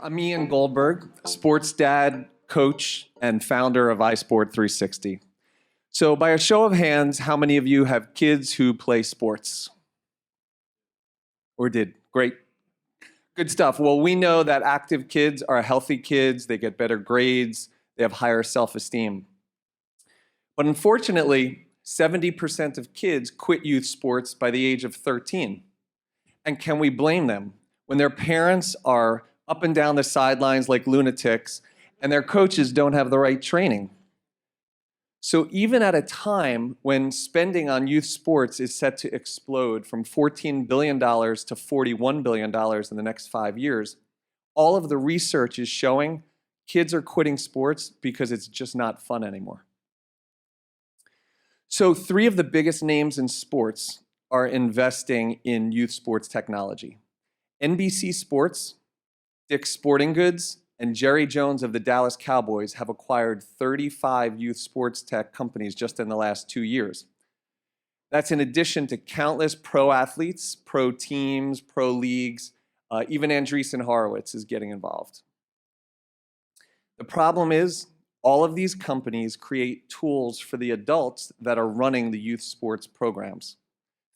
I'm Ian Goldberg, sports dad, coach, and founder of iSport360. So by a show of hands, how many of you have kids who play sports? Or did? Great. Good stuff. Well, we know that active kids are healthy kids, they get better grades, they have higher self-esteem. But unfortunately, 70% of kids quit youth sports by the age of 13. And can we blame them when their parents are up and down the sidelines like lunatics and their coaches don't have the right training? So even at a time when spending on youth sports is set to explode from $14 billion to $41 billion in the next 5 years, all of the research is showing kids are quitting sports because it's just not fun anymore. So 3 of the biggest names in sports are investing in youth sports technology. NBC Sports, Dick's Sporting Goods, and Jerry Jones of the Dallas Cowboys have acquired 35 youth sports tech companies just in the last 2 years. That's in addition to countless pro athletes, pro teams, pro leagues, even Andreessen Horowitz is getting involved. The problem is, all of these companies create tools for the adults that are running the youth sports programs.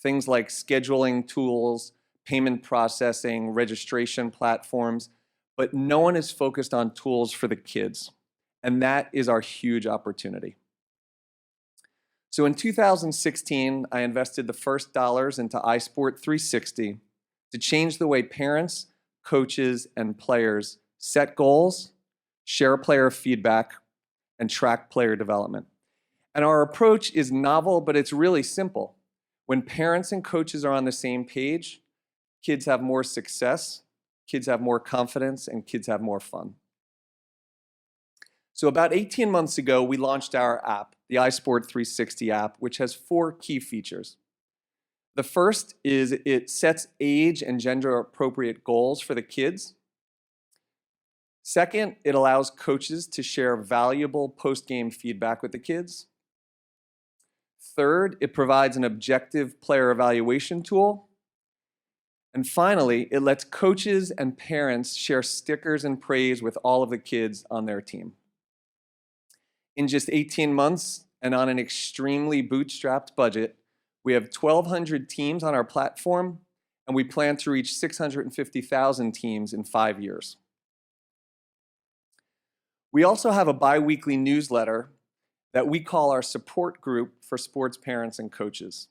Things like scheduling tools, payment processing, registration platforms, but no one is focused on tools for the kids. And that is our huge opportunity. So in 2016, I invested the first dollars into iSport360 to change the way parents, coaches, and players set goals, share player feedback, and track player development. And our approach is novel, but it's really simple. When parents and coaches are on the same page, kids have more success, kids have more confidence, and kids have more fun. So about 18 months ago, we launched our app, the iSport360 app, which has 4 key features. The first is it sets age and gender appropriate goals for the kids. Second, it allows coaches to share valuable post-game feedback with the kids. Third, it provides an objective player evaluation tool. And finally, it lets coaches and parents share stickers and praise with all of the kids on their team. In just 18 months and on an extremely bootstrapped budget, we have 1,200 teams on our platform, and we plan to reach 650,000 teams in 5 years. We also have a bi-weekly newsletter that we call our support group for sports parents and coaches.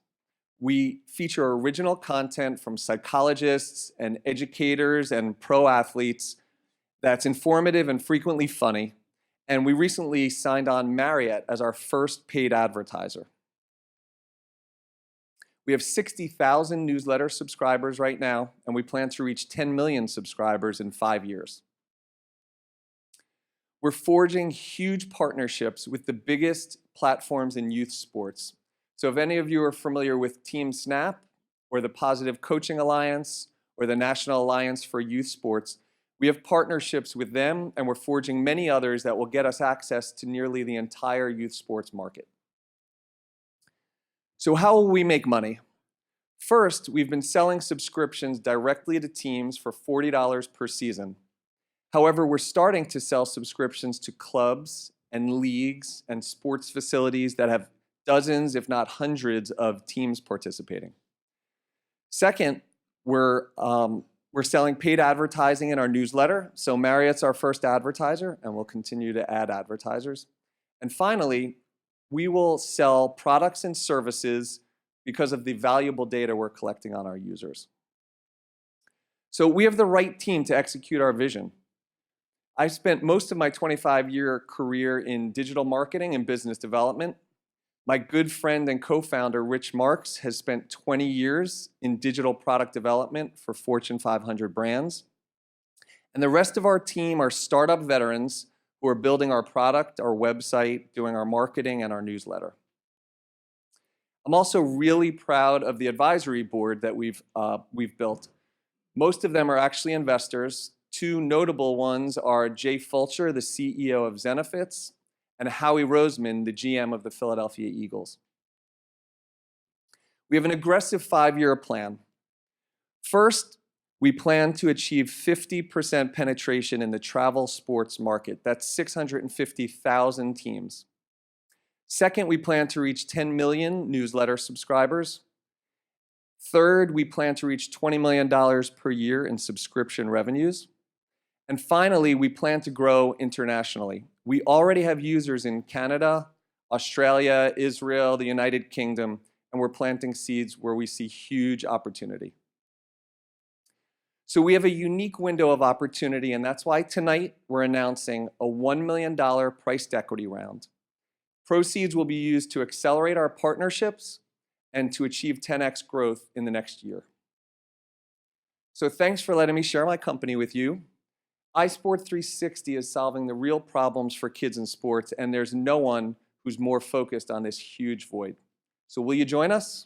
We feature original content from psychologists and educators and pro athletes that's informative and frequently funny. And we recently signed on Marriott as our first paid advertiser. We have 60,000 newsletter subscribers right now, and we plan to reach 10 million subscribers in 5 years. We're forging huge partnerships with the biggest platforms in youth sports. So if any of you are familiar with Team Snap, or the Positive Coaching Alliance, or the National Alliance for Youth Sports, we have partnerships with them, and we're forging many others that will get us access to nearly the entire youth sports market. So how will we make money? First, we've been selling subscriptions directly to teams for $40 per season. However, we're starting to sell subscriptions to clubs and leagues and sports facilities that have dozens, if not hundreds, of teams participating. Second, we're selling paid advertising in our newsletter. So Marriott's our first advertiser, and we'll continue to add advertisers. And finally, we will sell products and services because of the valuable data we're collecting on our users. So we have the right team to execute our vision. I spent most of my 25-year career in digital marketing and business development. My good friend and co-founder, Rich Marks, has spent 20 years in digital product development for Fortune 500 brands. And the rest of our team are startup veterans who are building our product, our website, doing our marketing, and our newsletter. I'm also really proud of the advisory board that we've built. Most of them are actually investors. 2 notable ones are Jay Fulcher, the CEO of Zenefits, and Howie Roseman, the GM of the Philadelphia Eagles. We have an aggressive 5-year plan. First, We plan to achieve 50% penetration in the travel sports market. That's 650,000 teams. Second, we plan to reach 10 million newsletter subscribers. Third, we plan to reach $20 million per year in subscription revenues. And finally, we plan to grow internationally. We already have users in Canada, Australia, Israel, the United Kingdom, and we're planting seeds where we see huge opportunity. So we have a unique window of opportunity, and that's why tonight we're announcing a $1 million priced equity round. Proceeds will be used to accelerate our partnerships and to achieve 10x growth in the next year. So thanks for letting me share my company with you. iSport360 is solving the real problems for kids in sports, and there's no one who's more focused on this huge void. So will you join us?